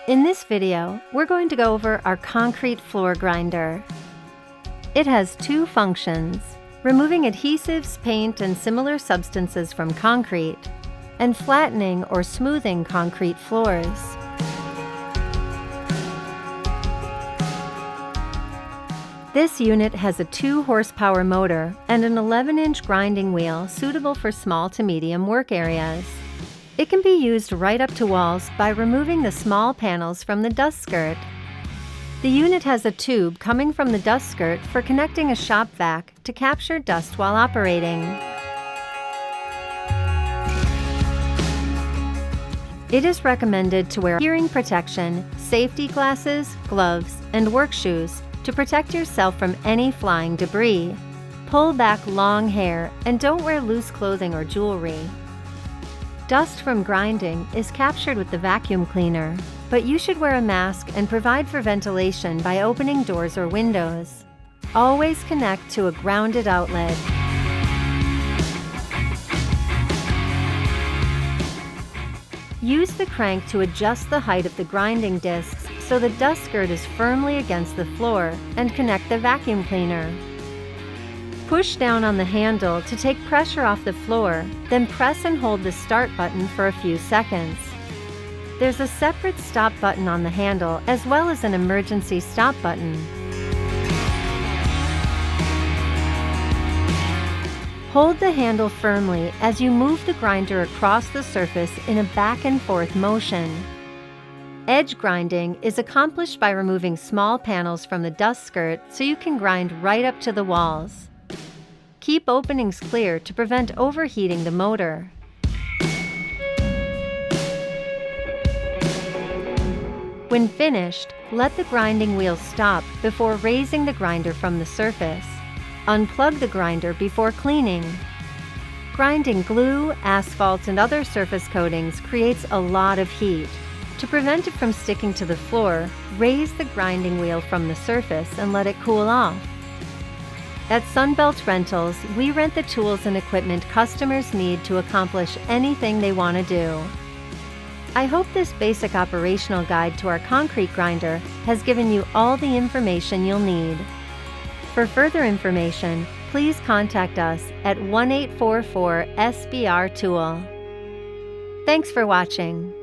In this video, we're going to go over our concrete floor grinder. It has two functions: removing adhesives, paint, and similar substances from concrete, and flattening or smoothing concrete floors. This unit has a 2-horsepower motor and an 11-inch grinding wheel suitable for small to medium work areas. It can be used right up to walls by removing the small panels from the dust skirt. The unit has a tube coming from the dust skirt for connecting a shop vac to capture dust while operating. It is recommended to wear hearing protection, safety glasses, gloves, and work shoes to protect yourself from any flying debris. Pull back long hair and don't wear loose clothing or jewelry. Dust from grinding is captured with the vacuum cleaner, but you should wear a mask and provide for ventilation by opening doors or windows. Always connect to a grounded outlet. Use the crank to adjust the height of the grinding discs so the dust skirt is firmly against the floor and connect the vacuum cleaner. Push down on the handle to take pressure off the floor, then press and hold the start button for a few seconds. There's a separate stop button on the handle as well as an emergency stop button. Hold the handle firmly as you move the grinder across the surface in a back and forth motion. Edge grinding is accomplished by removing small panels from the dust skirt so you can grind right up to the walls. Keep openings clear to prevent overheating the motor. When finished, let the grinding wheel stop before raising the grinder from the surface. Unplug the grinder before cleaning. Grinding glue, asphalt, and other surface coatings creates a lot of heat. To prevent it from sticking to the floor, raise the grinding wheel from the surface and let it cool off. At Sunbelt Rentals, we rent the tools and equipment customers need to accomplish anything they want to do. I hope this basic operational guide to our concrete grinder has given you all the information you'll need. For further information, please contact us at 1-844-SBR-TOOL. Thanks for watching.